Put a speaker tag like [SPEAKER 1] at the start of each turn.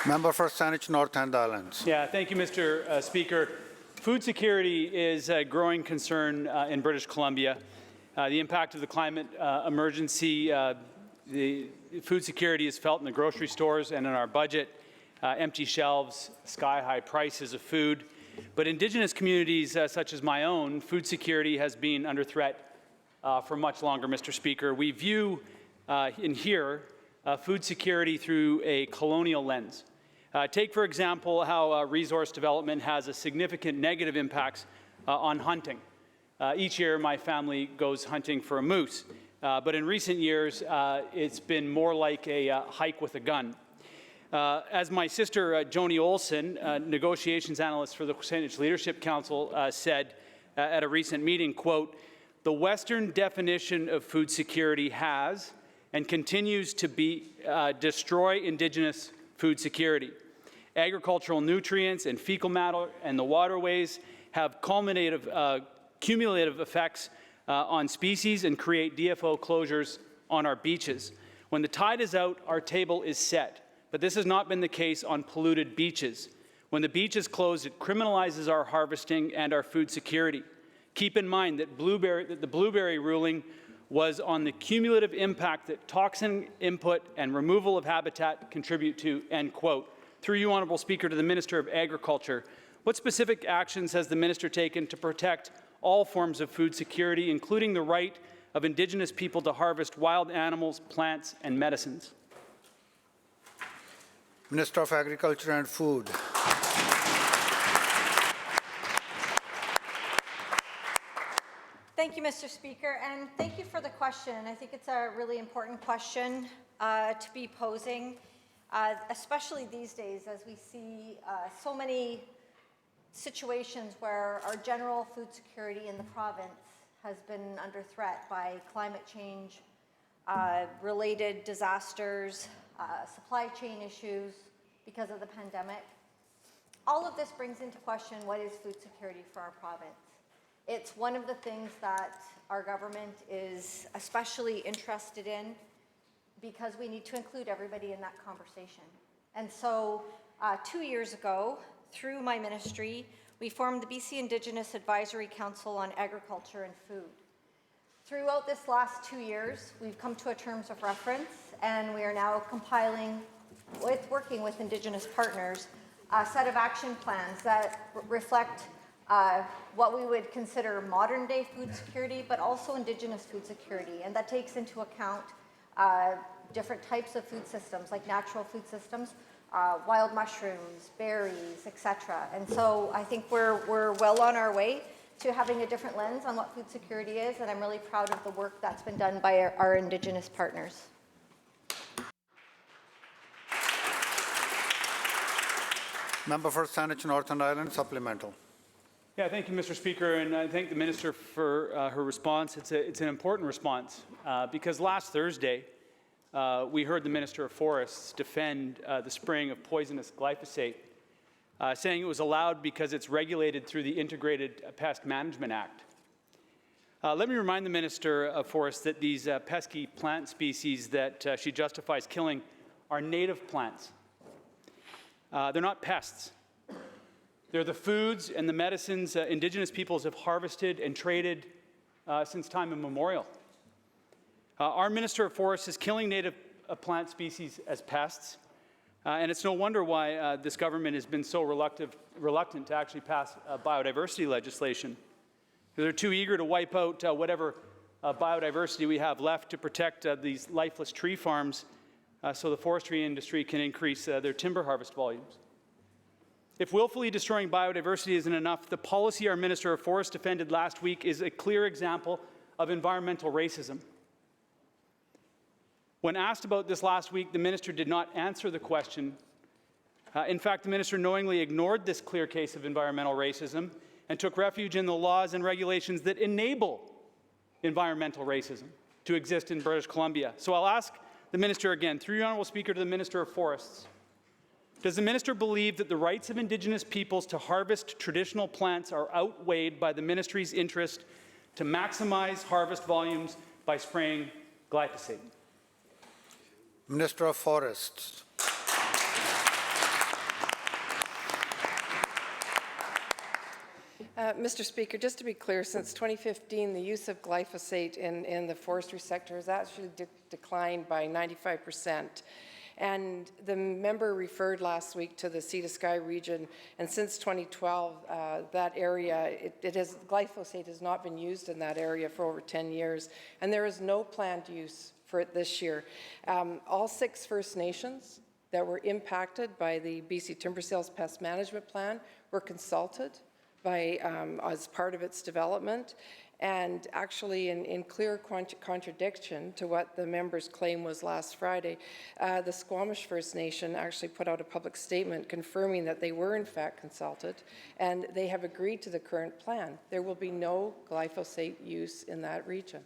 [SPEAKER 1] Member for Saanich North and Islands.
[SPEAKER 2] Yeah, thank you, Mr. Speaker. Food security is a growing concern in British Columbia. The impact of the climate emergency, the food security is felt in the grocery stores and in our budget. Empty shelves, sky-high prices of food. But Indigenous communities such as my own, food security has been under threat for much longer, Mr. Speaker. We view in here food security through a colonial lens. Take, for example, how resource development has a significant negative impacts on hunting. Each year, my family goes hunting for a moose, but in recent years, it's been more like a hike with a gun. As my sister, Joni Olsen, negotiations analyst for the Saanich Leadership Council, said at a recent meeting, quote, "The Western definition of food security has and continues to be destroy Indigenous food security. Agricultural nutrients and fecal matter and the waterways have cumulative effects on species and create DFO closures on our beaches. When the tide is out, our table is set. But this has not been the case on polluted beaches. When the beach is closed, it criminalizes our harvesting and our food security. Keep in mind that the blueberry ruling was on the cumulative impact that toxin input and removal of habitat contribute to," end quote. Through you, Honourable Speaker, to the Minister of Agriculture, what specific actions has the Minister taken to protect all forms of food security, including the right of Indigenous people to harvest wild animals, plants, and medicines?
[SPEAKER 1] Minister of Agriculture and Food.
[SPEAKER 3] Thank you, Mr. Speaker, and thank you for the question. I think it's a really important question to be posing, especially these days as we see so many situations where our general food security in the province has been under threat by climate change, related disasters, supply chain issues because of the pandemic. All of this brings into question what is food security for our province. It's one of the things that our government is especially interested in because we need to include everybody in that conversation. And so 2 years ago, through my ministry, we formed the BC Indigenous Advisory Council on Agriculture and Food. Throughout this last 2 years, we've come to a terms of reference, and we are now compiling, working with Indigenous partners, a set of action plans that reflect what we would consider modern day food security, but also Indigenous food security. And that takes into account different types of food systems, like natural food systems, wild mushrooms, berries, etc. And so I think we're well on our way to having a different lens on what food security is, and I'm really proud of the work that's been done by our Indigenous partners.
[SPEAKER 1] Member for Saanich North and Islands, supplemental.
[SPEAKER 2] Yeah, thank you, Mr. Speaker, and I thank the Minister for her response. It's an important response because last Thursday we heard the Minister of Forests defend the spraying of poisonous glyphosate, saying it was allowed because it's regulated through the Integrated Pest Management Act. Let me remind the Minister of Forests that these pesky plant species that she justifies killing are native plants. They're not pests. They're the foods and the medicines Indigenous peoples have harvested and traded since time immemorial. Our Minister of Forests is killing native plant species as pests, and it's no wonder why this government has been so reluctant to actually pass biodiversity legislation. They're too eager to wipe out whatever biodiversity we have left to protect these lifeless tree farms so the forestry industry can increase their timber harvest volumes. If willfully destroying biodiversity isn't enough, the policy our Minister of Forests defended last week is a clear example of environmental racism. When asked about this last week, the Minister did not answer the question. In fact, the Minister knowingly ignored this clear case of environmental racism and took refuge in the laws and regulations that enable environmental racism to exist in British Columbia. So I'll ask the Minister again, through you, Honourable Speaker, to the Minister of Forests. Does the Minister believe that the rights of Indigenous peoples to harvest traditional plants are outweighed by the Ministry's interest to maximize harvest volumes by spraying glyphosate?
[SPEAKER 1] Minister of Forests.
[SPEAKER 4] Mr. Speaker, just to be clear, since 2015, the use of glyphosate in the forestry sector has actually declined by 95%. And the member referred last week to the Sea to Sky region, and since 2012, that area, glyphosate has not been used in that area for over 10 years, and there is no planned use for it this year. All 6 First Nations that were impacted by the BC Timber Sales Pest Management Plan were consulted as part of its development, and actually in clear contradiction to what the member's claim was last Friday, the Squamish First Nation actually put out a public statement confirming that they were in fact consulted, and they have agreed to the current plan. There will be no glyphosate use in that region.